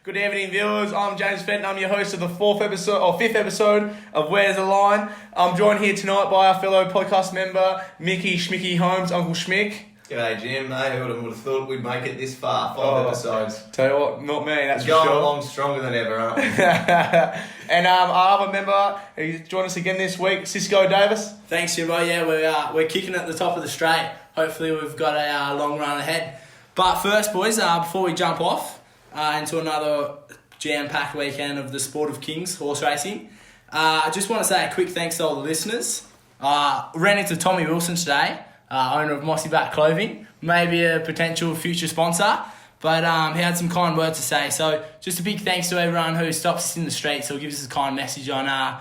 Good evening, viewers. I'm James Fenton. I'm your host of the fifth episode of Where's the Line. I'm joined here tonight by our fellow podcast member, Mickey Schmicky Holmes, Uncle Schmick. G'day, Jim, mate. Who would have thought we'd make it this far? Five episodes. Tell you what, not me, that's We're for going sure. along stronger than ever, aren't we? And our other member, who's joined us again this week, Cisco Davis. Thanks, Jimbo. Yeah, we're kicking at the top of the straight. Hopefully we've got a long run ahead. But first, boys, before we jump off into another jam-packed weekend of the Sport of Kings horse racing, I just want to say a quick thanks to all the listeners. Ran into Tommy Wilson today, owner of Mossy Back Clothing, maybe a potential future sponsor, but he had some kind words to say. So just a big thanks to everyone who stops us in the streets or gives us a kind message on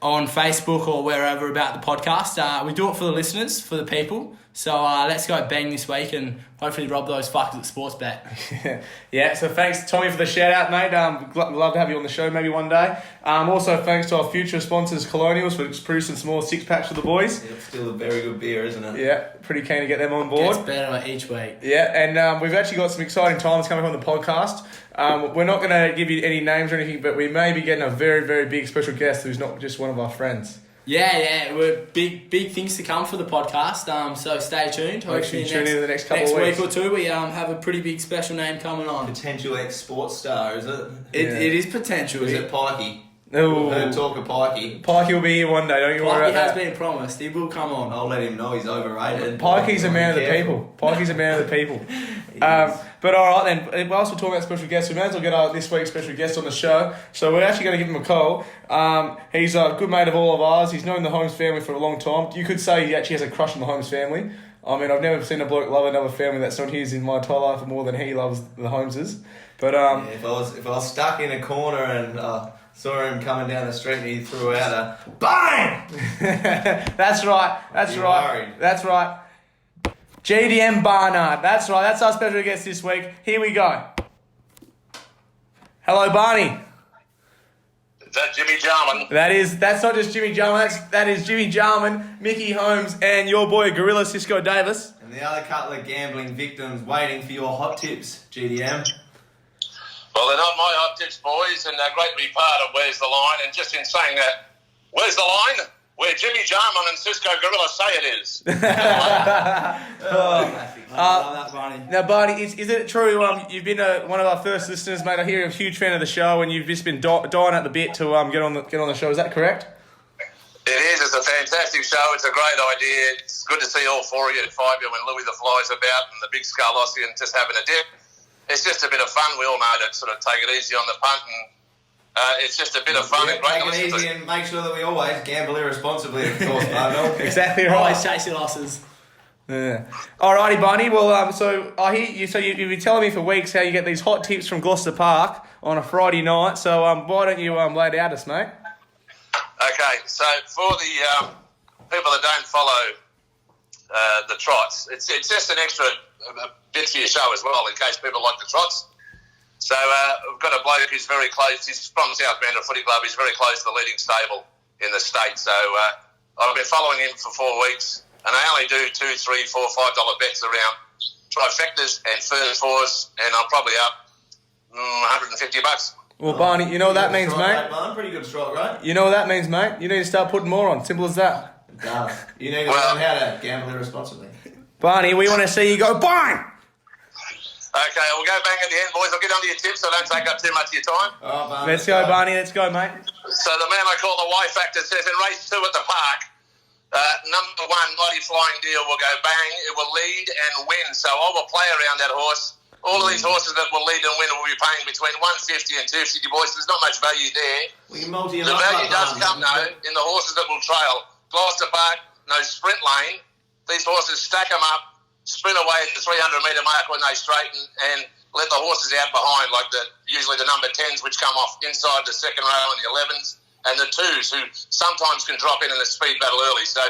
Facebook or wherever about the podcast. We do it for the listeners, for the people. So let's go bang this week and hopefully rob those fuckers at Sportsbet. Yeah, so thanks, Tommy, for the shout-out, mate. Love to have you on the show maybe one day. Also, thanks to our future sponsors, Colonials, for producing some more six-packs for the boys. Yeah, it's still a very good beer, isn't it? Yeah, pretty keen to get them on board. Gets better each week. Yeah, and we've actually got some exciting times coming on the podcast. We're not going to give you any names or anything, but we may be getting a very, very big special guest who's not just one of our friends. Yeah, we're big things to come for the podcast. So stay tuned. Make sure you tune in the next couple of week weeks. or two. We have a pretty big special name coming on. Potential ex-sports star, is it? It is potential. Is it Pikey? No. Heard talk of Pikey. Pikey will be here one day, don't you worry Pikey about has that. been promised. He will come on. I'll let him know he's overrated. Pikey's a man of the Careful. people. Pikey's a man of the people. But all right then, whilst we're talking about special guests, we may as well get this week's special guest on the show. So we're actually going to give him a call. He's a good mate of all of ours. He's known the Holmes family for a long time. You could say he actually has a crush on the Holmes family. I mean, I've never seen a bloke love another family that's not his in my entire life more than he loves the Holmeses. But Yeah, if I was stuck in a corner and saw him coming down the street and he threw out a bang! That's right. Be worried. That's right. GDM Barnard. That's right. That's our special guest this week. Here we go. Hello, Barney. Is that Jimmy Jarman? That's not just Jimmy Jarman. That is Jimmy Jarman, Mickey Holmes, and your boy Gorilla Cisco Davis. And the other couple of gambling victims waiting for your hot tips, GDM. Well, they're not my hot tips, boys, and they're great to be part of Where's the Line. And just in saying that, where's the line? Where Jimmy Jarman and Cisco Gorilla say it is. Love that, Barney. Now, Barney, is it true you've been one of our first listeners, mate? I hear you're a huge fan of the show, and you've just been dying at the bit to get on the show. Is that correct? It is. It's a fantastic show. It's a great idea. It's good to see all four of you at Fibre when Louis the Fly's about and the big Scarlossi and just having a dip. It's just a bit of fun. We all know to sort of take it easy on the punt, and it's just a bit of fun and great to Take it listen easy to. and make sure that we always gamble irresponsibly, of course, Marvel. Exactly right. Always chasing losses. Yeah. Alrighty, Barney. Well, so I hear you. So you've been telling me for weeks how you get these hot tips from Gloucester Park on a Friday night. So why don't you lay it out us, mate? Okay, so for the people that don't follow the trots, it's just an extra bit for your show as well in case people like the trots. So we've got a bloke who's very close. He's from South Bender Footy Club. He's very close to the leading stable in the state. So I've been following him for 4 weeks, and I only do $2, $3, $4, $5 bets around trifectas and first fours, and I'm probably up $150. Well, Barney, you know what that means, mate. Pretty good strike, right? You know what that means, mate. You need to start putting more on. Simple as that. It does. You need to learn how to gamble irresponsibly. Barney, we want to see you go bang. Okay, we'll go bang at the end, boys. I'll get onto your tips, so don't take up too much of your time. Oh, Barney, Let's go, Barney. Let's go, mate. So the man I call the Y Factor says in race 2 at the park, number 1, Mighty Flying Deal will go bang. It will lead and win. So I will play around that horse. All of these horses that will lead and win will be paying between $150 and $250, boys. There's not much value there. We can multi The value does come, though, in the horses that will trail. Gloucester Park, no sprint lane. These horses stack them up, sprint away at the 300-metre mark when they straighten, and let the horses out behind, like usually the number 10s, which come off inside the second row, and the 11s, and the 2s, who sometimes can drop in a speed battle early. So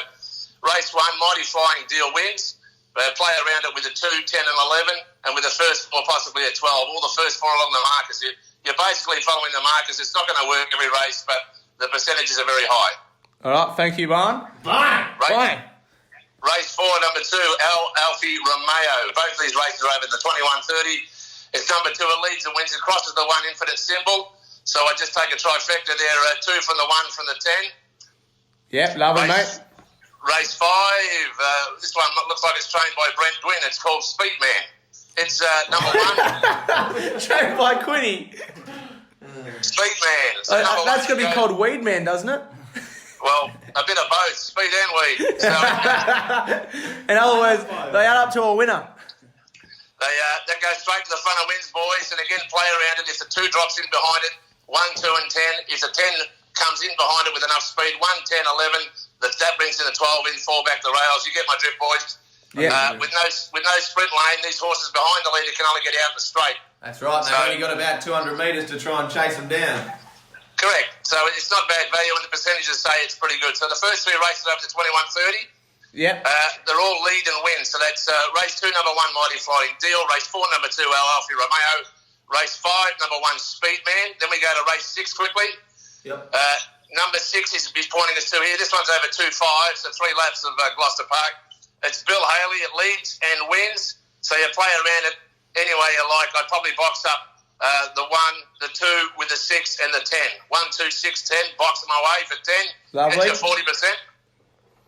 race 1, Mighty Flying Deal wins. Play around it with a 2, 10 and 11, and with the first 4 possibly a 12. All the first 4 along the markers. You're basically following the markers. It's not going to work every race, but the percentages are very high. All right, thank you, Barn. Bang! Bang. Race 4, number 2, Alfie Romeo. Both of these races are over the 21.30. It's number 2 at Leeds and wins. It crosses the 1 infinite symbol. So I just take a trifecta there, 2 from the 1 from the 10. Yep, love it, mate. Race 5. This one looks like it's trained by Brent Gwynn. It's called Speedman. It's number 1. Trained by Quinny. Speedman. So That's going to be called Weed Man, doesn't it? Well, a bit of both, speed and weed. So, in other words, they add up to a winner. That goes straight to the front of wins, boys. And again, play around it. If the 2 drops in behind it, 1, 2 and 10. If the 10 comes in behind it with enough speed, 1, 10, 11, that brings in the 12 in, 4 back the rails. You get my drift, boys. Yeah. With no sprint lane, these horses behind the leader can only get out in the straight. That's right. They've only got about 200 metres to try and chase them down. Correct. So it's not bad value, and the percentages say it's pretty good. So the first 3 races over to 21.30. Yep. They're all lead and win. So that's race 2, number 1, Mighty Flying Deal. Race 4, number 2, Alfie Romeo. Race 5, number 1, Speedman. Then we go to race 6 quickly. Yep. Number 6 is pointing us to here. This one's over 2.5, so 3 laps of Gloucester Park. It's Bill Haley. It leads and wins. So you play around it any way you like. I'd probably box up the 1, the 2 with the 6 and the 10. 1, 2, 6, 10. Box them away for 10. Lovely. Gets you 40%.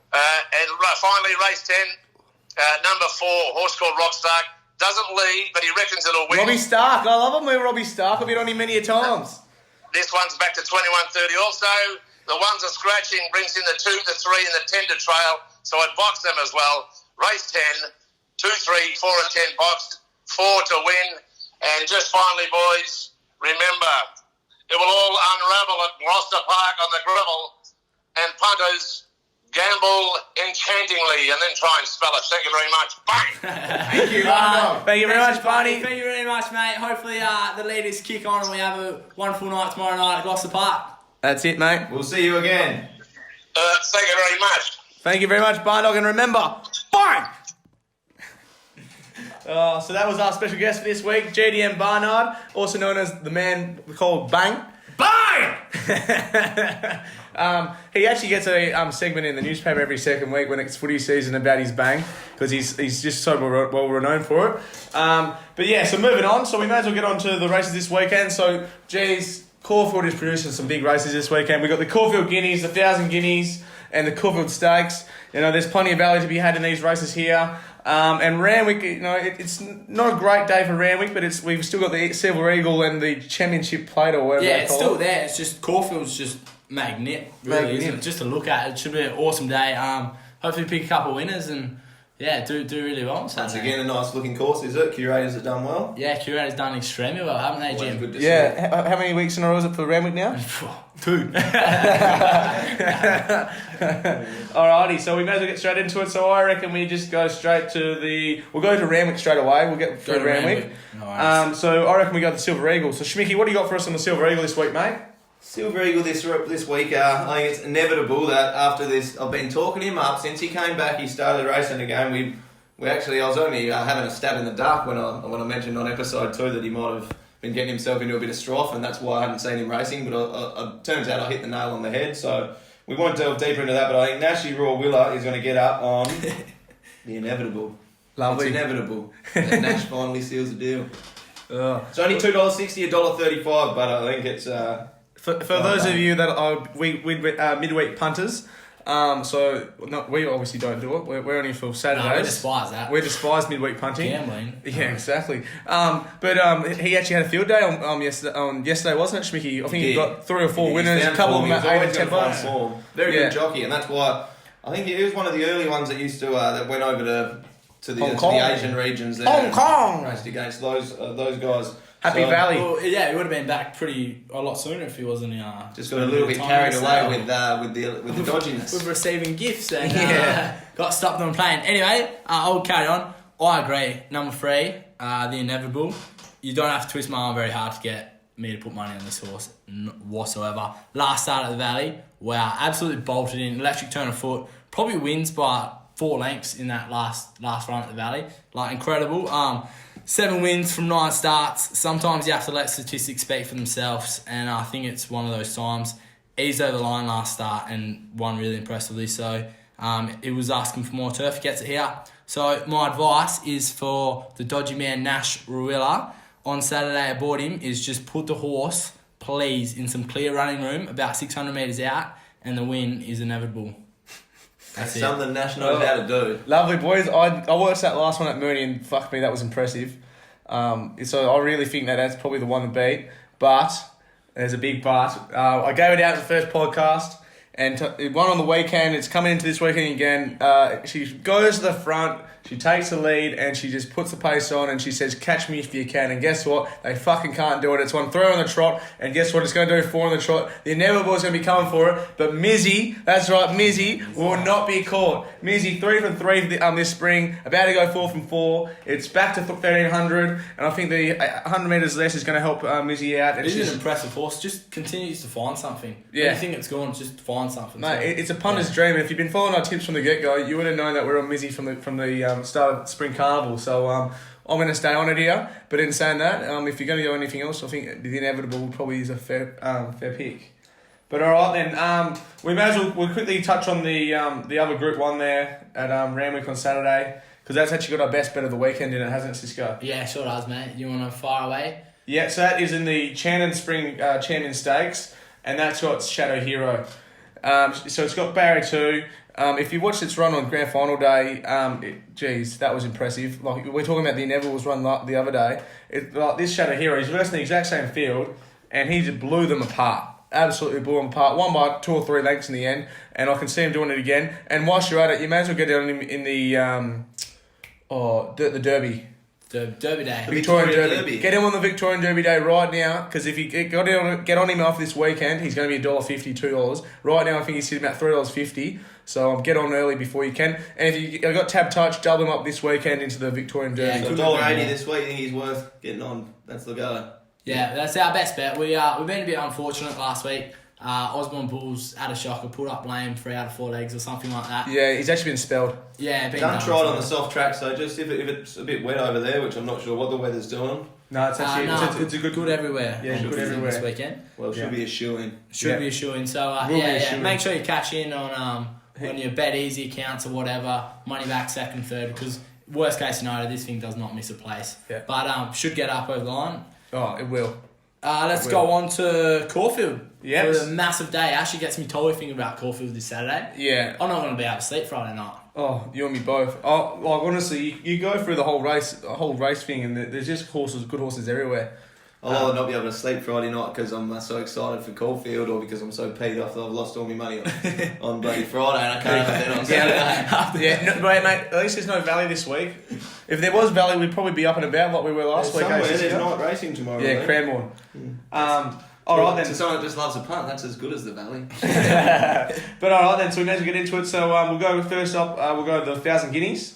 And finally, race 10, number 4, horse called Rockstar. Doesn't lead, but he reckons it'll win. Robbie Stark. I love him with Robbie Stark. I've been on him many a times. This one's back to 21.30 also. The ones are scratching, brings in the 2, the 3 and the 10 to trail. So I'd box them as well. Race 10, 2, 3, 4 and 10 boxed, 4 to win. And just finally, boys, remember, it will all unravel at Gloucester Park on the gravel, and punters gamble enchantingly and then try and spell it. Thank you very much. Bye. Thank you. Thank you very much, Barney. Thank you very much, mate. Hopefully the leaders kick on and we have a wonderful night tomorrow night at Gloucester Park. That's it, mate. We'll see you again. Thank you very much. Thank you very much, Barndog. And remember, bang! So that was our special guest for this week, GDM Barnard, also known as the man we call Bang. Bye! He actually gets a segment in the newspaper every second week when it's footy season about his bang, because he's just so well renowned for it. But yeah, so moving on. So we may as well get on to the races this weekend. So, geez, Caulfield is producing some big races this weekend. We've got the Caulfield Guineas, the 1,000 Guineas, and the Caulfield Stakes. You know, there's plenty of value to be had in these races here. And Randwick, you know, it's not a great day for Randwick, but we've still got the Silver Eagle and the Championship Plate or whatever. Yeah, they it's call still it. there. It's just Caulfield's just magnet, really, isn't it? Just to look at. It should be an awesome day. Hopefully pick a couple of winners and yeah, do really well. Once again, a nice looking course, is it? Curators have done well. Yeah, Curator's done extremely well, haven't they, Jim? Good to see. Yeah, how many weeks in a row is it for Randwick now? 2. Alrighty, so we may as well get straight into it. So I reckon we just go straight to we'll go to Randwick straight away. We'll get through Randwick. No so I reckon we got the Silver Eagle. So Schmicky, what do you got for us on the Silver Eagle this week, mate? Silver Eagle this week, I think it's inevitable that after this, I've been talking him up since he came back. He started racing again. We actually, I was only having a stab in the dark when I mentioned on episode 2 that he might have been getting himself into a bit of strife, and that's why I haven't seen him racing. But turns out I hit the nail on the head. So we won't delve deeper into that. But I think Nashi Raw Willa is going to get up on the inevitable. Lovely. It's inevitable that Nash finally seals the deal. It's only $2.60, $1.35, but I think it's. For those of you that are midweek punters, we obviously don't do it. We're only for Saturdays. No, we despise that. We despise midweek punting. Gambling. Yeah, exactly. But he actually had a field day on yesterday, wasn't it, Schmicky? I think he got 3 or 4 winners, a couple of them at 8 and 10 bucks. Very good jockey, and that's why I think he was one of the early ones that used to that went over to the Asian regions there. Hong Kong raced against those guys. Happy Valley. Well, yeah, he would have been back a lot sooner if he wasn't. Just got a little bit carried away with the dodginess. With receiving gifts and got stopped on playing. Anyway, I'll carry on. I agree. Number 3, the inevitable. You don't have to twist my arm very hard to get me to put money on this horse whatsoever. Last start at the Valley, wow, absolutely bolted in. Electric turn of foot. Probably wins by 4 lengths in that last run at the Valley. Like, incredible. 7 wins from 9 starts. Sometimes you have to let statistics speak for themselves, and I think it's one of those times. Eased over the line last start and won really impressively. So it was asking for more turf. He gets it here. So my advice is for the dodgy man Nash Ruilla on Saturday aboard him is just put the horse, please, in some clear running room about 600 metres out, and the win is inevitable. That's something Nash knows how to do. Lovely, boys. I watched that last one at Mooney, and fuck me, that was impressive. So I really think that's probably the one to beat. But there's a big but. I gave it out as the first podcast, and it won on the weekend. It's coming into this weekend again. She goes to the front. She takes the lead and she just puts the pace on and she says, catch me if you can. And guess what? They fucking can't do it. It's 1 3 on the trot. And guess what? It's going to do 4 on the trot. The inevitable is going to be coming for it. But Mizzy, that's right, Mizzy will not be caught. Mizzy, 3 from 3 this spring. About to go 4 from 4. It's back to 1300. And I think the 100 metres less is going to help Mizzy out. It is an impressive horse. Just continues to find something. Yeah. Anything that's gone, just find something. Mate, it's a punter's dream. And if you've been following our tips from the get-go, you would have known that we're on Mizzy from the start of Spring Carnival. So I'm going to stay on it here. But in saying that, if you're going to go anything else, I think the inevitable probably is a fair pick. But all right then, we may as well we'll quickly touch on the other Group 1 there at Randwick on Saturday, because that's actually got our best bet of the weekend in it, hasn't it, Cisco? Yeah, sure does, mate. You want to fire away? Yeah, so that is in the Channon Spring Champion Stakes, and that's got Shadow Hero. So it's got Barrier 2. If you watched its run on Grand Final day, that was impressive. Like, we're talking about the Inevitables run the other day. This Shadow Hero, he's versing the exact same field, and he just blew them apart. Absolutely blew them apart. Won by 2 or 3 lengths in the end, and I can see him doing it again. And whilst you're at it, you may as well get on him in the Derby. Derby Day. The Victorian Derby. Get him on the Victorian Derby Day right now, because if you get on him after this weekend, he's going to be $1.50, $2. Right now, I think he's sitting about $3.50. So get on early before you can. And if you got Tab Touch, double him up this weekend into the Victorian Derby. So $1.80 this week. I think he's worth getting on. That's the go. Yeah, that's our best bet. We've been a bit unfortunate last week. Osborne Bulls had a shocker, pulled up lame 3 out of 4 legs or something like that. Yeah, he's actually been spelled. Yeah, Don't try it on the soft track, so just if it's a bit wet over there, which I'm not sure what the weather's doing. No, it's actually it's a good everywhere. Yeah, good everywhere this weekend. Well, it should be a shoe-in. Should be a shoe-in. So make sure you cash in on your Bet Easy accounts or whatever, money back second, third, because worst case scenario, this thing does not miss a place. Yeah. But should get up over the line. Oh, it will. Let's go on to Caulfield. Yes. For the massive day. Actually gets me totally thinking about Caulfield this Saturday. Yeah. I'm not going to be able to sleep Friday night. Oh, you and me both. Oh, like honestly, you go through the whole race thing, and there's just good horses everywhere. I'll not be able to sleep Friday night because I'm so excited for Caulfield, or because I'm so peed off that I've lost all my money on bloody Friday and I can't even bet on Saturday. Mate, at least there's no Valley this week. If there was Valley, we'd probably be up and about like we were last week. Somewhere there's night racing tomorrow. Yeah, Cranbourne. All right then. To someone that just loves a punt, that's as good as the Valley. But all right then, so we may as well get into it. So we'll go first up. We'll go the 1,000 Guineas.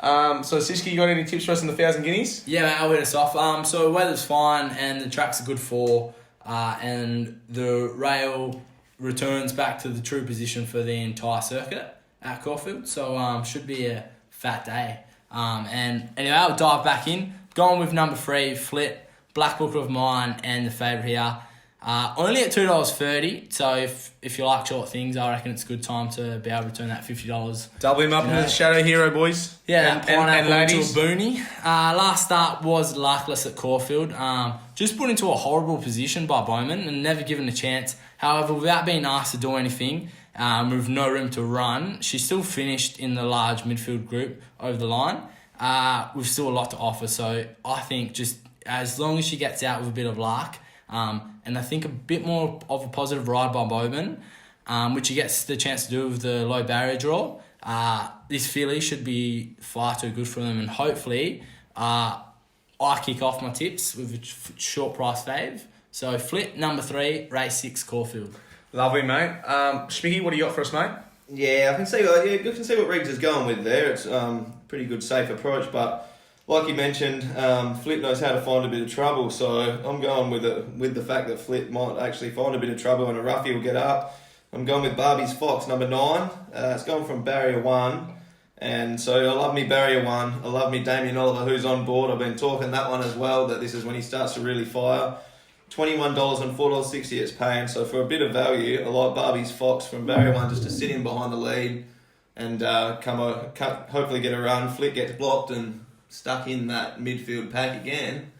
So Siski, you got any tips for us on the 1,000 Guineas? Yeah, mate, I'll hit us off. So weather's fine and the track's a good for, and the rail returns back to the true position for the entire circuit at Caulfield. So should be a fat day. And anyway, I'll dive back in. Going with number 3, Flit, Black Book of Mine, and the favourite here. Only at $2.30, so if you like short things, I reckon it's a good time to be able to return that $50. Double him up into the Shadow Hero, boys. Yeah, and ladies. To a boonie. Last start was luckless at Caulfield. Just put into a horrible position by Bowman and never given a chance. However, without being asked to do anything, with no room to run, she still finished in the large midfield group over the line. With still a lot to offer, so I think just as long as she gets out with a bit of luck, and I think a bit more of a positive ride by Bowman, which he gets the chance to do with the low barrier draw. This filly should be far too good for them, and hopefully I kick off my tips with a short price fave. So Flit, number 3, race 6, Caulfield. Lovely, mate. Schmicky, what do you got for us, mate? Yeah, I can see what Riggs is going with there. It's pretty good, safe approach, but like you mentioned, Flit knows how to find a bit of trouble, so I'm going with the fact that Flit might actually find a bit of trouble and a roughie will get up. I'm going with Barbie's Fox, number 9. It's going from Barrier 1, and so I love me Barrier 1. I love me Damien Oliver, who's on board. I've been talking that one as well, that this is when he starts to really fire. $21 and $4.60 it's paying, so for a bit of value, I like Barbie's Fox from Barrier 1 just to sit in behind the lead and hopefully get a run. Flit gets blocked and stuck in that midfield pack again.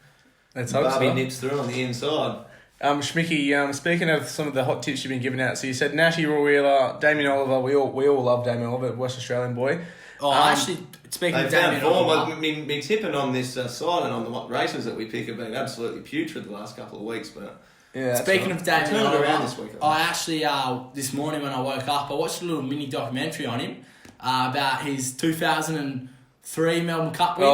Let's hope Barbie so. nips through on the inside. Schmicky, speaking of some of the hot tips you've been giving out, so you said Nashi Wheeler, Damien Oliver. We all love Damien Oliver, West Australian boy. Actually, speaking They of found Damien form. Oliver, Me tipping on this side and on the races that we pick have been absolutely putrid the last couple of weeks. But Yeah. speaking of Damien Turn it Oliver, around this week, I actually this morning when I woke up, I watched a little mini documentary on him about his 2003 Melbourne Cup win.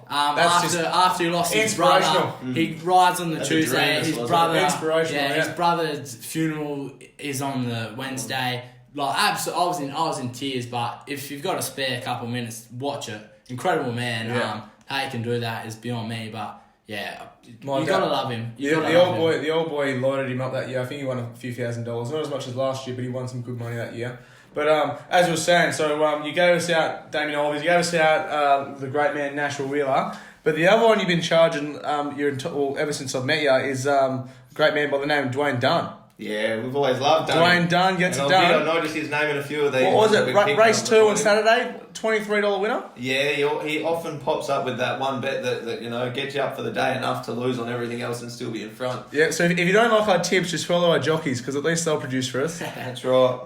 That's After he lost his brother, inspirational. he rides on the That's a Tuesday. dream, His wasn't brother, it? Inspirational, his yeah. brother's funeral is on the Wednesday. Like absolutely, I was in tears. But if you've got a spare couple of minutes, watch it. Incredible man. Yeah. How he can do that is beyond me. But yeah, My you dad- gotta love him. The old boy loaded him up that year. I think he won a few $1,000. Not as much as last year, but he won some good money that year. But as you were saying, so you gave us out Damien Oliver, you gave us out the great man Nashville Wheeler. But the other one you've been charging ever since I've met you is a great man by the name of Dwayne Dunn. yeah, we've always loved Dwayne Dunn gets and it done. I noticed his name in a few of these. What was it? that we picked Race up 2 on before. Saturday, $23 winner. Yeah, he often pops up with that one bet that gets you up for the day enough to lose on everything else and still be in front. Yeah, so if you don't like our tips, just follow our jockeys because at least they'll produce for us. That's right.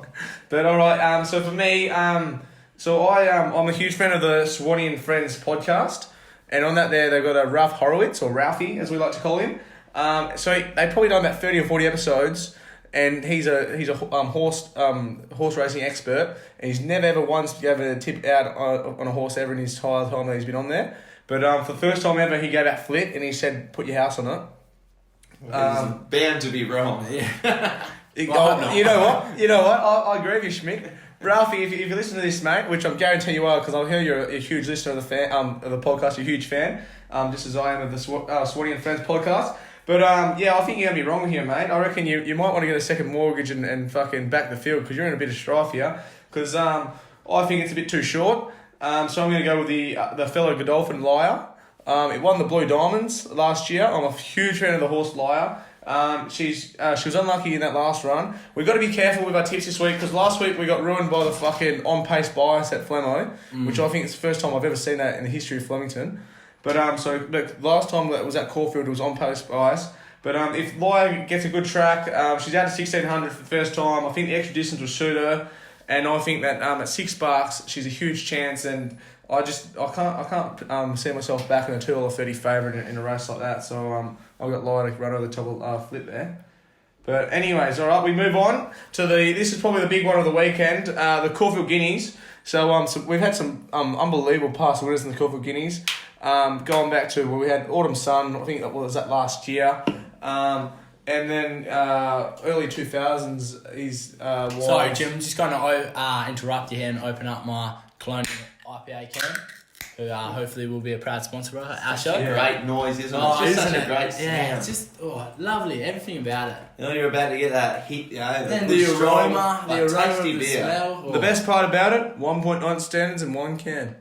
But all right, so for me, I'm a huge fan of the Swanee and Friends podcast, and on that they've got a Ralph Horowitz, or Ralphie as we like to call him. So they probably done about 30 or 40 episodes, and he's a horse racing expert, and he's never ever once given a tip out on a horse ever in his entire time that he's been on there. But for the first time ever, he gave out Flit, and he said, "Put your house on it." He's bound to be wrong. You Well, I hope not. know what? I agree with you, Schmidt. Ralphie, if you listen to this, mate, which I'm guarantee you are, because I hear you're a huge listener of the podcast, you're a huge fan, just as I am of the Swanee and Friends podcast. But I think you're gonna be wrong here, mate. I reckon you might want to get a second mortgage and fucking back the field because you're in a bit of strife here. Because I think it's a bit too short. So I'm gonna go with the fellow Godolphin Liar. It won the Blue Diamonds last year. I'm a huge fan of the horse Liar. She was unlucky in that last run. We've got to be careful with our tips this week because last week we got ruined by the fucking on-pace bias at Flemo, which I think is the first time I've ever seen that in the history of Flemington. But look, last time that was at Caulfield it was on-pace bias. But if Liar gets a good track, she's out to 1600 for the first time. I think the extra distance will suit her, and I think that at $6 she's a huge chance. And I can't see myself back in a $2.30 favourite in a race like that. So I've got Liar to run over the top of Flip there. But anyways, all right, we move on to this is probably the big one of the weekend, the Caulfield Guineas. So we've had some unbelievable past winners in the Caulfield Guineas. Going back to where we had Autumn Sun, I think that was last year. And then early 2000s is Sorry, Jim. I'm just going to interrupt you here and open up my Colonial IPA can, who hopefully will be a proud sponsor of our show. Great noise, isn't it? It's just such a great sound. Yeah, it's just lovely. Everything about it. You know, you're about to get that hit, Then the strong, aroma, tasty the beer. smell. The best part about it, 1.9 standards in one can.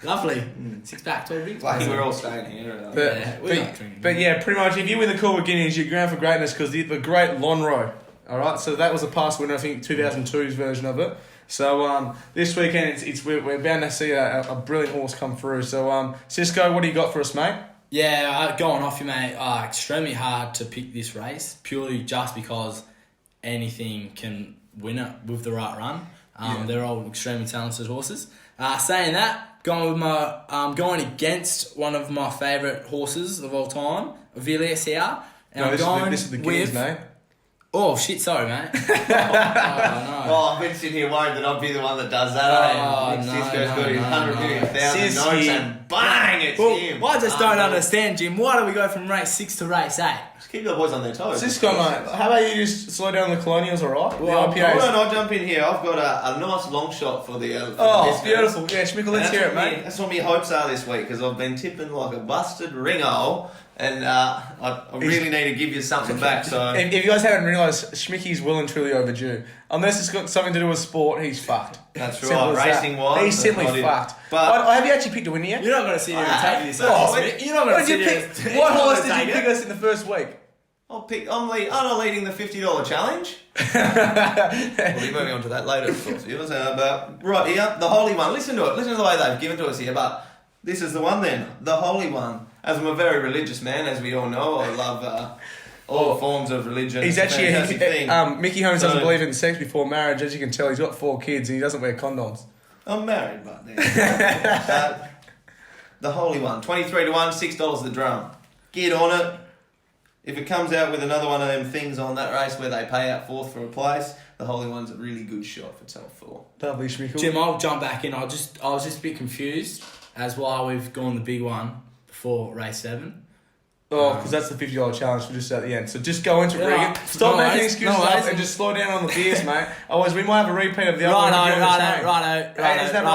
Lovely. 6-pack, 12 drinks. Lucky we're all staying here. Yeah, we're not drinking. But yeah, pretty much if you win the Caulfield Guineas, you're ground for greatness because the great Lonhro. All right, so that was a past winner, I think 2002's version of it. So this weekend, we're bound to see a brilliant horse come through. So Cisco, what do you got for us, mate? Yeah, going off you, mate. Extremely hard to pick this race purely just because anything can win it with the right run. They're all extremely talented horses. Saying that, going against one of my favourite horses of all time, Villiers here. And This is the Guineas, mate. Oh shit! Sorry, mate. No. I've been sitting here worried that I'd be the one that does that. Cisco's got his 100 million thousand notes and bang, it's him. Well, I just don't understand, Jim. Why do we go from race 6 to race 8? Just keep the boys on their toes. Cisco, mate, how about you just slow down the Colonials, alright? Well, the IPAs. hold on, I'll jump in here. I've got a nice long shot for the. Beautiful. Yeah, Schmickle, let's hear it, mate. That's what my hopes are this week because I've been tipping like a busted ringo. And I really need to give you something back. So if you guys haven't realised, Schmicky's well and truly overdue. Unless it's got something to do with sport, he's fucked. That's Simple right. as that. Racing wise, he's simply fucked. But have you actually picked a winner yet? You're not going to sit here and take this. You're not What going to did you sit pick? here. What horse did you pick us in the first week? I'm leading the $50 challenge. We'll be moving on to that later, of course. But right here, the holy one. Listen to it. Listen to the way they've given to us here. But This is the one then, the holy one. As I'm a very religious man, as we all know, I love all forms of religion. He's actually Fantastic thing. Mickey Holmes doesn't believe in sex before marriage. As you can tell, he's got 4 kids and he doesn't wear condoms. I'm married, but the holy one, 23 to 1, $6 the drum. Get on it. If it comes out with another one of them things on that race where they pay out 4th for a place, the holy one's a really good shot for top 4. Lovely, Schmickle. Jim, I'll jump back in. I was just a bit confused as why we've gone the big one before race 7. Oh, because that's the $50 challenge for just at the end. So just go into it, Yeah, Regan. Stop no making worries, excuses no up worries. and just slow down on the beers, mate. Otherwise, we might have a repeat of the other one. Righto. Let's get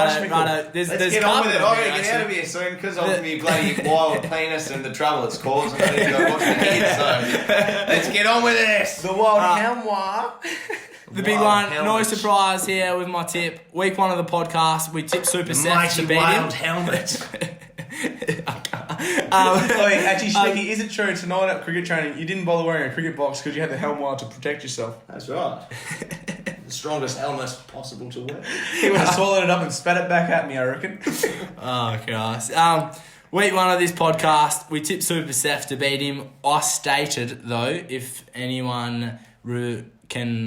on with it. I gotta get out of here soon because of my bloody wild penis and the trouble it's caused. I need to go watch the kids, so let's get on with this. The wild Helmoir. The big one, no surprise here with my tip. Week 1 of the podcast, we tipped Super Seth to beat him. helmet. Actually, Schmicky, is it true tonight at cricket training you didn't bother wearing a cricket box because you had the Helmoir to protect yourself? That's right. The strongest helmet possible to wear. He would have swallowed it up and spat it back at me, I reckon. Oh, Christ. Week 1 of this podcast, we tipped Super Seth to beat him. I stated, though, if anyone can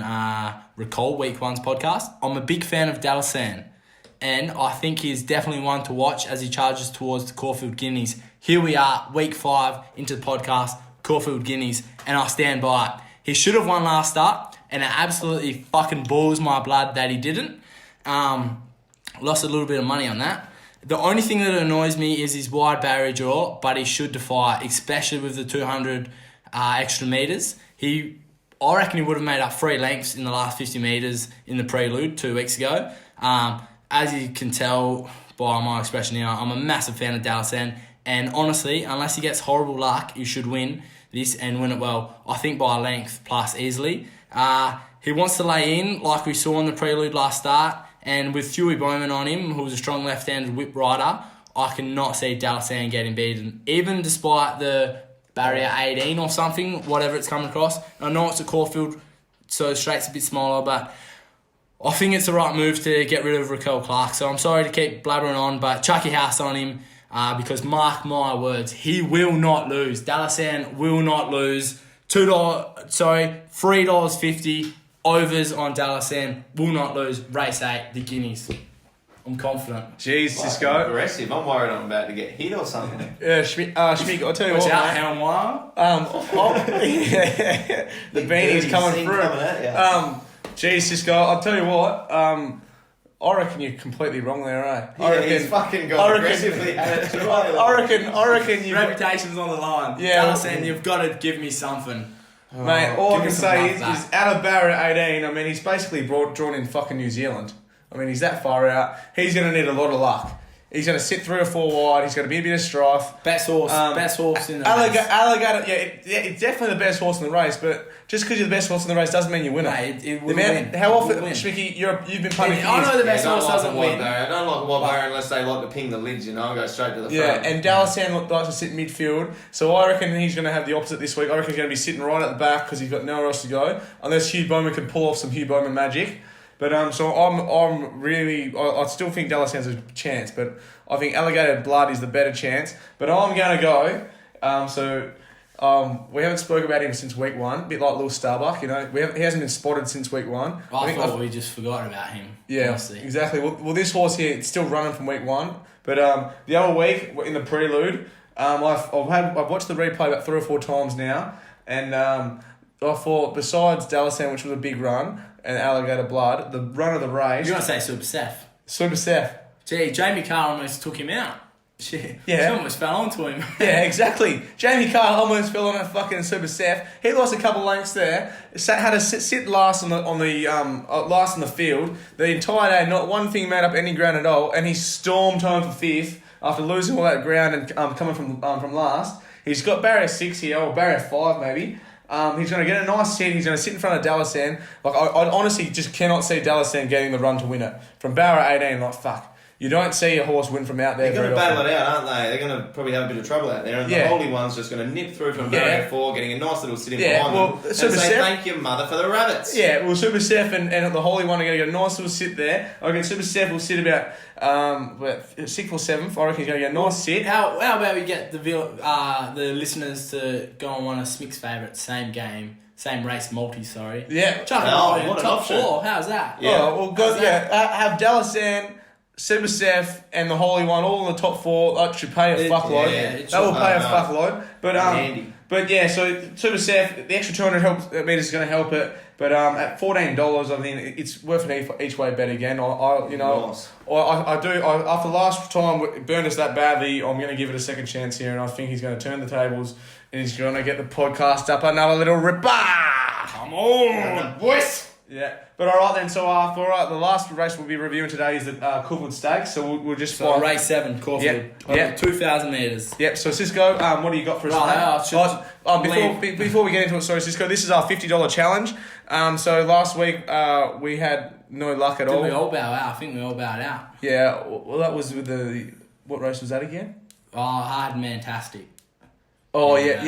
recall Week 1's podcast, I'm a big fan of Dalasan. And I think he's definitely one to watch as he charges towards the Caulfield Guineas. Here we are, week 5 into the podcast, Caulfield Guineas, and I stand by it. He should have won last start, and it absolutely fucking boils my blood that he didn't. Lost a little bit of money on that. The only thing that annoys me is his wide barrier draw, but he should defy, especially with the 200 extra metres. I reckon he would have made up 3 lengths in the last 50 metres in the prelude 2 weeks ago. As you can tell by my expression here, I'm a massive fan of Dalasan. And honestly, unless he gets horrible luck, he should win this and win it well. I think by a length plus easily. He wants to lay in like we saw in the prelude last start. And with Huey Bowman on him, who's a strong left-handed whip rider, I cannot see Dalasan getting beaten. Even despite the barrier 18 or something, whatever it's coming across. I know it's a Caulfield, so straight's a bit smaller, but I think it's the right move to get rid of Raquel Clark. So I'm sorry to keep blabbering on, but chuck your house on him because mark my words, he will not lose. Dalasan will not lose. $3.50 overs on Dalasan will not lose. Race 8, the Guineas. I'm confident. Jeez, Cisco. Aggressive. I'm worried I'm about to get hit or something. Yeah, Schmick, I'll tell you Watch what, out, mate. Helmoir. The beanie's coming through. Jeez, Cisco, I'll tell you what, I reckon you're completely wrong there, eh? He's fucking got aggressively at it too. I reckon you... Reputation's on the line. Yeah. Dalasan, you've got to give me something. Mate, all I give can me some say love is back. out of barrier 18, I mean, he's basically drawn in fucking New Zealand. I mean, he's that far out. He's going to need a lot of luck. He's going to sit 3 or 4 wide. He's going to be a bit of strife. Best horse in the race. Alligator, it's definitely the best horse in the race, but just because you're the best horse in the race doesn't mean you win it. Mate, it will win. How often, It will win. Schmicky, you've been punting for I years. know the best I don't horse like doesn't the win. I don't like the wild barrier unless they like to ping the lids, and go straight to the front. Yeah, and Dalasan likes to sit midfield, so I reckon he's going to have the opposite this week. I reckon he's going to be sitting right at the back because he's got nowhere else to go, unless Hugh Bowman can pull off some Hugh Bowman magic. But so I'm really, I still think Dalasan's a chance, but I think Alligator Blood is the better chance. But I'm going to go. We haven't spoke about him since week 1, a bit like Lil Starbuck, he hasn't been spotted since week 1. I thought we just forgot about him. Yeah, honestly. exactly. Well, this horse here, it's still running from week 1. But the other week in the prelude, I've watched the replay about 3 or 4 times now, and I thought besides Dalasan, which was a big run, and Alligator Blood, the run of the race. You're going to say Super Seth. Super Seth. Gee, Jamie Carr almost took him out. She almost fell onto him. Yeah, exactly. Jamie Carr almost fell on a fucking Super Seth. He lost a couple lengths there. Had to sit last last in the field the entire day. Not one thing made up any ground at all, and he stormed home for 5th after losing all that ground and coming from last. He's got barrier 6 here, or barrier 5 maybe. He's going to get a nice sit. He's going to sit in front of Dalasan. Like I honestly just cannot see Dalasan getting the run to win it from barrier 18. Like fuck. You don't see a horse win from out there. They're going to very battle often. it out, aren't they? They're going to probably have a bit of trouble out there. And Yeah. the Holy One's just going to nip through from barrier 4, getting a nice little sit in behind them. And Super say, Seth- thank you, mother, for the rabbits. Yeah, well, Super Seth and the Holy One are going to get a nice little sit there. I reckon Super Seth will sit about 6th or 7th. I reckon he's going to get a nice sit. How about we get the listeners to go on one of Smick's favourites, same game, same race multi, sorry. Yeah. Chuck Oh, it in what an top option. 4. How's that? Yeah. Oh, well, go, How's have Dallasan, Super Seth, and the Holy One all in the top 4. That should pay a fuckload. it That will should. pay a No. fuckload. But Handy. But yeah, so Super Seth, the extra 200 meters is going to help it. But at $14, I mean, it's worth an each way bet again. Nice. I do. After last time it burned us that badly, I'm going to give it a second chance here, and I think he's going to turn the tables and he's going to get the podcast up another little ripper. Come on, boys. Yeah, but all right then. So for the last race we'll be reviewing today is the Caulfield Stakes. So we'll just So race 7, Caulfield. Yep, Over yep. 2,000 metres. Yep. So Cisco, what do you got for us? Before we get into it, sorry Cisco, this is our $50 challenge. So last week we had no luck at Did all. we all bow out? I think we all bowed out. Yeah. Well, that was with what race was that again? Oh, hard Mantastic. Oh yeah.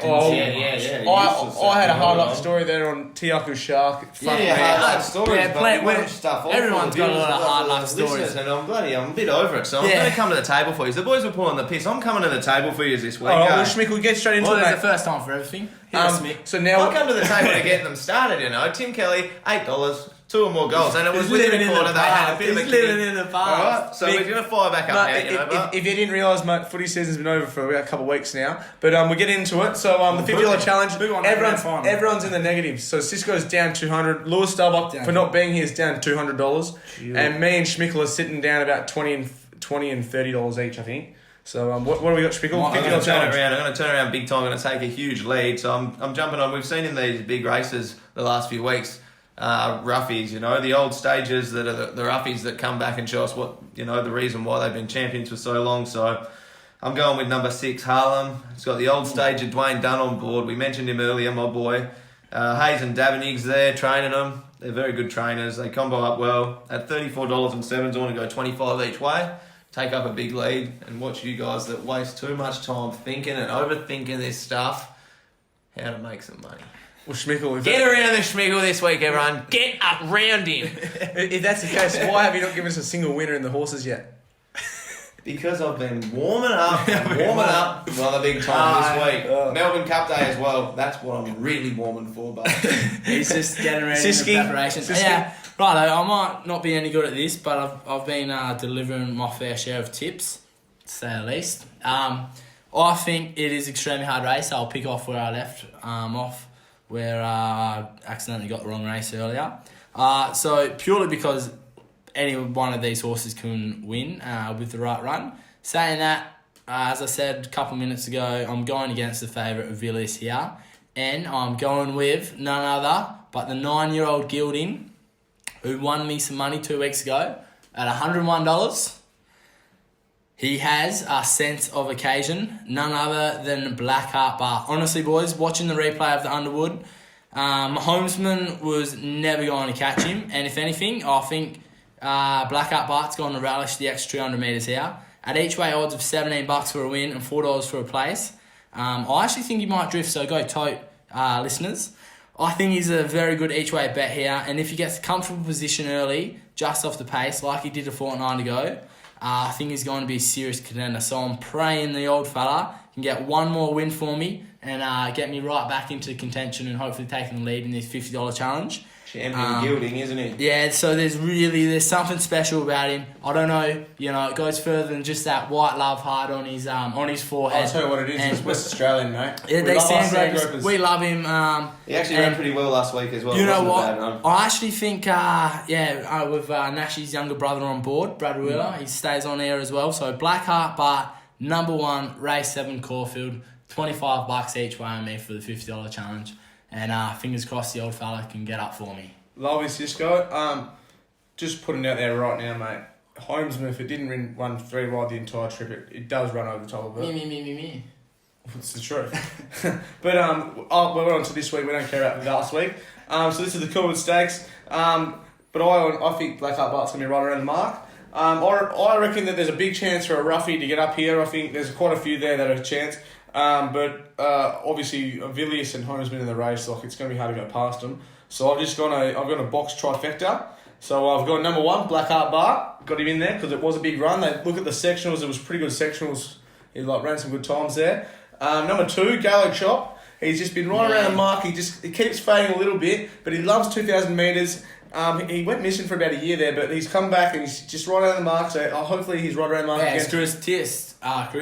Oh, Yeah. I had a hard luck story there on Tiaku Shark. Fuck me. hard luck stories, Yeah, but plenty- we want stuff off everyone's for the got a viewers, lot of for hard the luck listeners, stories. And I'm a bit over it, so I'm Yeah. going to come to the table for you. The boys were pulling the piss. I'm coming to the table for you this week. All right, well, Schmick, we'll get straight into Well, it, there's mate. the first time for everything. Hit us, Mick. So now I'll come to the table to get them started, you know. Tim Kelly, $8, 2 or more goals. And it was within a quarter. They had a bit of a He's living kick. in the All past. right, so we're going to fire back up now, you know. But if you didn't realise, mate, footy season's been over for about a couple of weeks now. But we're getting into it. So the $50 challenge, Big one, grand final. everyone's in the negatives. So Cisco's down 200. Lewis Starbuck Down. for not being here is down $200, and me and Schmickel are sitting down about $20 and $30 each, I think. So what do we got, Schmickel? I'm going $50 to turn challenge. it around. I'm going to turn around big time. I'm going to take a huge lead. So I'm jumping on. We've seen in these big races the last few weeks, roughies, you know, the old stages that are the roughies that come back and show us what, you know, the reason why they've been champions for so long. So I'm going with number 6, Harlem. It's got the old stage of Dwayne Dunn on board. We mentioned him earlier, my boy. Hayes and Davenig's there training them. They're very good trainers. They combo up well. At $34.07, I want to go 25 each way. Take up a big lead and watch you guys that waste too much time thinking and overthinking this stuff, how to make some money. Well, Schmickel, Get around the Schmiggle this week, everyone. Get around him. if that's the case, why have you not given us a single winner in the horses yet? Because I've been warming up for the big time this week. Melbourne Cup Day as well. That's what I'm really warming for, but He's just getting ready Siski. in the preparations. Siski. Yeah, righto. I might not be any good at this, but I've been delivering my fair share of tips, to say the least. I think it is extremely hard race. I'll pick off where I left off, where I accidentally got the wrong race earlier. So purely because any one of these horses can win with the right run. Saying that, as I said a couple minutes ago, I'm going against the favourite of Villiers here. And I'm going with none other but the 9-year-old Gilding, who won me some money 2 weeks ago at $101. He has a sense of occasion, none other than Blackheart Bar. Honestly, boys, watching the replay of the Underwood, Homesman was never going to catch him. And if anything, I think Blackheart Bart's going to relish the extra 200 metres here. At each way odds of $17 for a win and $4 for a place. I actually think he might drift, so go tote, listeners. I think he's a very good each way bet here, and if he gets a comfortable position early, just off the pace, like he did a fortnight ago, I think he's going to be a serious contender. So I'm praying the old fella can get one more win for me and get me right back into contention and hopefully taking the lead in this $50 challenge. champion Gilding, isn't he? Yeah, so there's something special about him. I don't know, it goes further than just that white love heart on his forehead. I'll tell you what it is. And- It's West Australian, mate. Yeah, We they love our stand sand gropers. We love him. He actually and ran pretty well last week as well. You It know wasn't a bad what? run. I actually think, with Nash's younger brother on board, Brad Wheeler, he stays on air as well. So Blackheart, but number 1, race 7 Caulfield, $25 each way on me for the $50 challenge. And fingers crossed the old fella can get up for me. Lovely, Cisco. Just putting it out there right now, mate. Homesman, if it didn't run 3 wide the entire trip, it does run over the top of it. Me. It's the truth. But we're on to this week. We don't care about last week. So this is the Caulfield Stakes. But I think Blackheart Bart's going to be right around the mark. I reckon that there's a big chance for a roughie to get up here. I think there's quite a few there that have a chance. But obviously, Villiers and Holmes been in the race. Like, it's going to be hard to go past them. So I've got a box trifecta. So I've got number 1, Black Heart Bar. Got him in there because it was a big run. They look at the sectionals. It was pretty good sectionals. He ran some good times there. Number 2, Gallo Chop. He's just been right around the mark. He keeps fading a little bit, but he loves 2,000 metres. He went missing for about a year there, but he's come back and he's just right around the mark. So hopefully he's right around the mark again. Career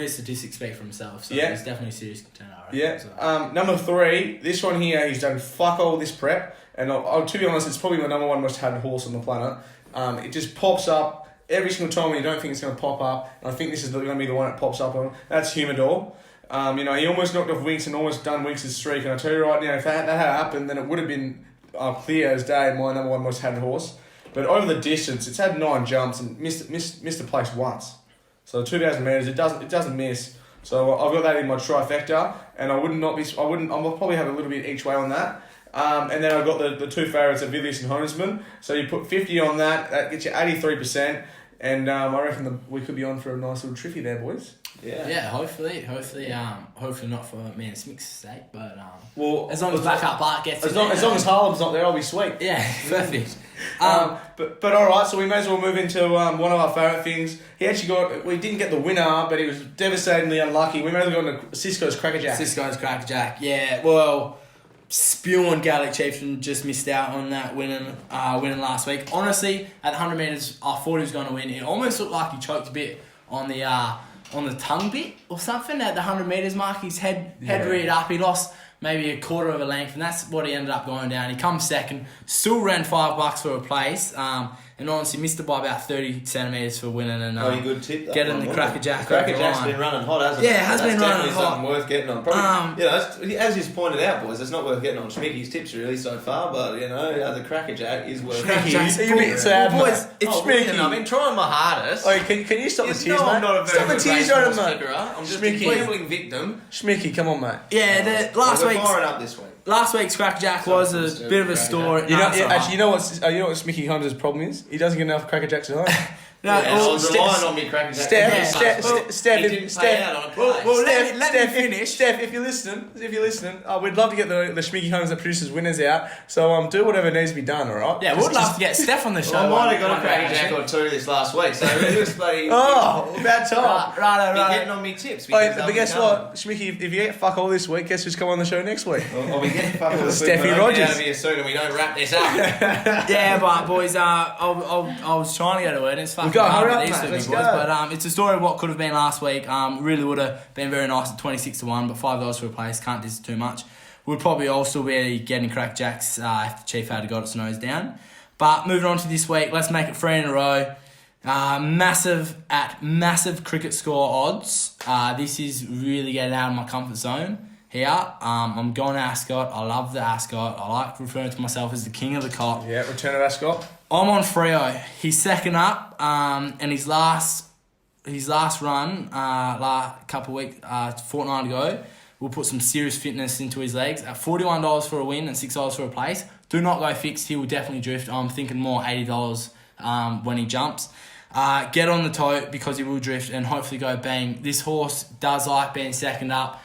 statistics speak for himself. So yeah. he's definitely a serious contender. Yeah. So. Number 3, this one here, he's done fuck all this prep. And to be honest, it's probably my number 1 most had horse on the planet. It just pops up every single time when you don't think it's going to pop up. And I think this is going to be the one that pops up on. That's Humidor. He almost knocked off Winks and almost done Winks' streak. And I tell you right now, if that had happened, then it would have been clear as day my number 1 most had horse. But over the distance, it's had 9 jumps and missed the place once. So 2,000 metres, it doesn't miss. So I've got that in my trifecta, and I'll probably have a little bit each way on that. And then I've got the 2 favourites of Villiers and Honesman. So you put 50 on that gets you 83%. And I reckon we could be on for a nice little triffy there, boys. Yeah, hopefully not for me and Smick's sake, but as long as Black Heart Bart gets as long as Harlem's not there, I'll be sweet. Yeah, perfect. But all right, so we may as well move into one of our favourite things. We didn't get the winner, but he was devastatingly unlucky. We may as well go into Cisco's Crackerjack. Yeah, well, spewing Gaelic Chieftain just missed out on that winning last week. Honestly, at the 100 metres, I thought he was going to win. It almost looked like he choked a bit on the tongue bit or something at the 100 metres mark. His head reared up. He lost maybe a quarter of a length, and that's what he ended up going down. He comes second, still ran $5 for a place, and honestly missed it by about 30 centimetres for winning and good tip, getting the Crackerjack. Crackerjack's been running hot, hasn't it? Yeah, it has been running hot. Something worth getting on. Probably, as you've pointed out, boys, it's not worth getting on Schmicky's tips really so far, but the Crackerjack is worth getting. You're a bit sad, boys. It's Schmicky. I've been trying my hardest. Oh, can you stop the tears, mate? I'm not a very good racehorse stickerer. I'm just a gambling victim. Schmicky, come on, mate. Yeah, we're firing up this week. Last week's Crackerjack was a bit of a story. You know what Smicky Holmes' problem is? He doesn't get enough Crackerjacks at home. Relying on me Crackerjack. Let me finish. Steph, if you're listening, we'd love to get the Schmicky Holmes that produces winners out. So do whatever needs to be done, all right? Yeah, we'd love to get Steph on the show. I might have got a Crackerjack or 2 this last week, so it was bloody... about time. Right. Getting on me tips. But guess what, Schmicky, if you get fuck all this week, guess who's come on the show next week? I'll be getting fuck all this week. Steffi Rogers. Out of here soon and we don't wrap this up. Yeah, but boys, I was trying to get a word. It's fucking hurry up, mate. Let's Boys, go. but it's a story of what could have been last week. Really would have been very nice at 26-1, but $5 for a place, can't diss too much. We'd probably all still be getting Crackerjacks if the Chief had got its nose down. But moving on to this week, let's make it 3 in a row. Massive cricket score odds. This is really getting out of my comfort zone here. I'm going to Ascot. I love the Ascot. I like referring to myself as the king of the cot. Yeah, return of Ascot. I'm on Freo. He's second up, and his last run, fortnight ago, will put some serious fitness into his legs. At $41 for a win and $6 for a place. Do not go fixed. He will definitely drift. I'm thinking more $80 when he jumps. Get on the tote because he will drift and hopefully go bang. This horse does like being second up.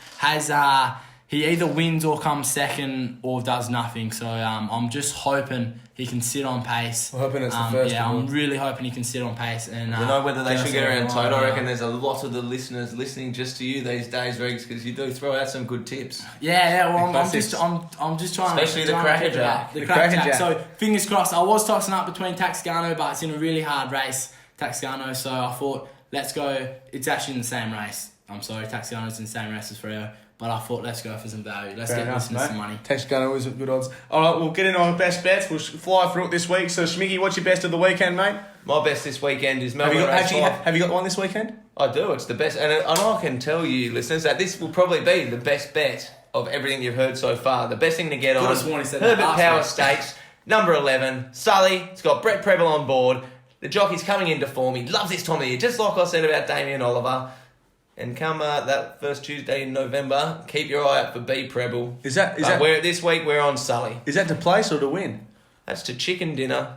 He either wins or comes second or does nothing. So I'm just hoping he can sit on pace. I'm hoping it's the first. Yeah, I'm really hoping he can sit on pace. And whether they should get around tote. I reckon there's a lot of the listeners listening just to you these days, Regs, because you do throw out some good tips. Yeah. Well, I'm just trying. Especially the Crackerjack. The Crackerjack. So fingers crossed. I was tossing up between Taxicano, but it's in a really hard race, Taxicano. So I thought, let's go. It's actually in the same race. I'm sorry, Taxicano's in the same race as Freo. But I thought, let's go for some value. Let's get listeners some money. Texcano is good odds. All right, we'll get in on our best bets. We'll fly through it this week. So, Schmicky, what's your best of the weekend, mate? My best this weekend is Melbourne Race 5. Have you got one this weekend? I do. It's the best. And I can tell you, listeners, that this will probably be the best bet of everything you've heard so far. The best thing to get on. Herbert Power Stakes, number 11. Sully, it's got Brett Preble on board. The jockey's coming into form. He loves this time of year, just like I said about Damien Oliver. And come that first Tuesday in November, keep your eye out for B Preble. This week we're on Sully. Is that to place or to win? That's to chicken dinner.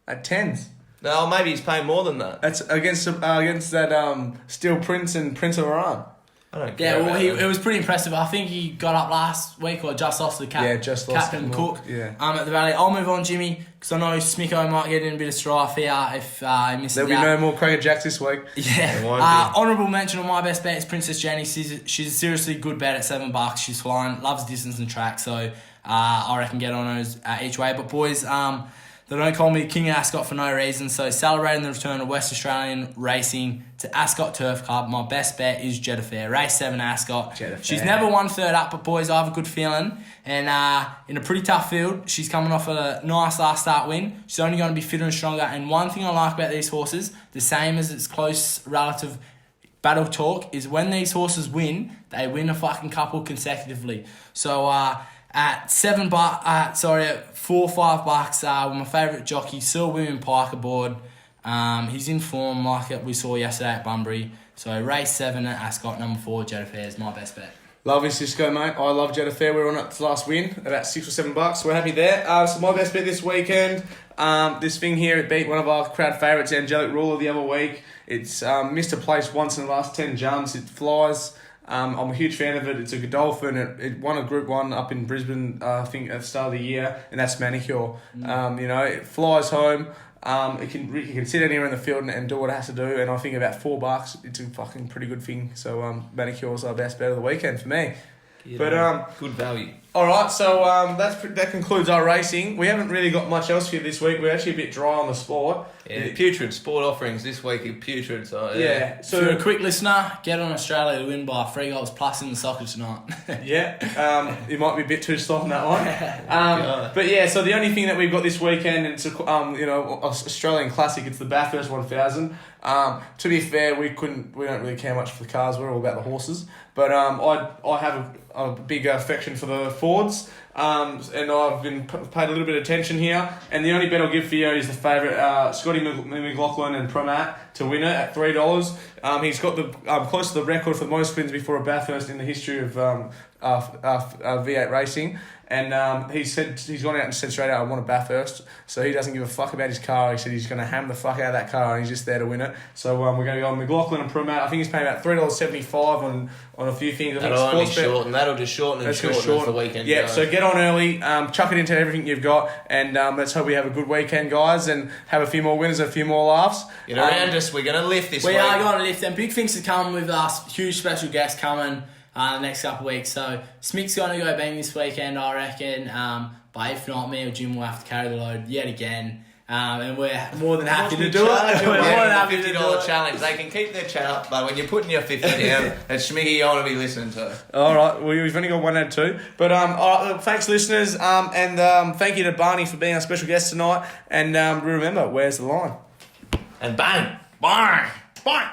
At 10s. No, maybe he's paying more than that. That's against that Steel Prince and Prince of Iran. I don't care. Yeah, well, about that. it was pretty impressive. I think he got up last week or just lost the captain Cook. Yeah. At the Valley. I'll move on, Jimmy, because I know Smicko might get in a bit of strife here if he misses There'll be no more Cracker Jacks this week. Yeah. There won't be. Honourable mention on my best bet is Princess Jenny. She's a seriously good bet at $7. She's flying, loves distance and track, so I reckon get on her each way. But boys, they don't call me King of Ascot for no reason, so celebrating the return of West Australian racing to Ascot Turf Club, my best bet is Jetta Fair. Race 7 Ascot. She's never won third up, but boys, I have a good feeling. And in a pretty tough field, she's coming off a nice last start win. She's only going to be fitter and stronger. And one thing I like about these horses, the same as its close relative Battle Talk, is when these horses win, they win a fucking couple consecutively. So at $4 or $5 with my favourite jockey, Sir William Pike aboard. He's in form like we saw yesterday at Bunbury. So race 7 at Ascot, number 4, Jetta Fair is my best bet. Lovely Cisco, mate. I love Jetta Fair. We were on its last win, about $6 or $7. We're happy there. So my best bet this weekend, this thing here, it beat one of our crowd favourites, Angelic Ruler, the other week. It's missed a place once in the last 10 jumps. It flies. I'm a huge fan of it. It's a Godolphin. It won a Group 1 up in Brisbane, I think, at the start of the year, and that's Manicure. It flies home. It can sit anywhere in the field and do what it has to do, and I think about $4, it's a fucking pretty good thing. So Manicure's our best bet of the weekend for me. Good value. All right, so that concludes our racing. We haven't really got much else for you this week. We're actually a bit dry on the sport. Yeah, putrid sport offerings this week are putrid. So yeah. So if you're a quick listener, get on Australia to win by 3 goals plus in the soccer tonight. Yeah, you might be a bit too slow on that one. But yeah, so the only thing that we've got this weekend, it's a Australian classic. It's the Bathurst 1000. To be fair, we don't really care much for the cars. We're all about the horses. But I have a big affection for the Fords. And I've been paid a little bit of attention here. And the only bet I'll give for you is the favourite, Scotty McLaughlin and Promat to win it at $3. He's got the close to the record for the most wins before a Bathurst in the history of V8 racing. And he's gone out and said straight out, I want a Bathurst. So he doesn't give a fuck about his car. He said he's going to ham the fuck out of that car, and he's just there to win it. So we're going to go on McLaughlin and Promat. I think he's paying about $3.75 on a few things. That'll just shorten the weekend. Yeah, so get on early, chuck it into everything you've got, and let's hope we have a good weekend, guys, and have a few more winners, a few more laughs. Get around us. We're going to lift this week. We are going to lift, and big things to come with us. Huge special guests coming the next couple of weeks. So Smick's going to go bang this weekend, I reckon. But if not, me or Jim will have to carry the load yet again. And we're more than happy to do it. We're more than happy to do $50 challenge. They can keep their chat up, but when you're putting your 50 down, it's Schmicky you want to be listening to. All right, well, we've only got one out of two. But all right, thanks, listeners. And thank you to Barney for being our special guest tonight. And remember, where's the line? And bang! Bang! Bang!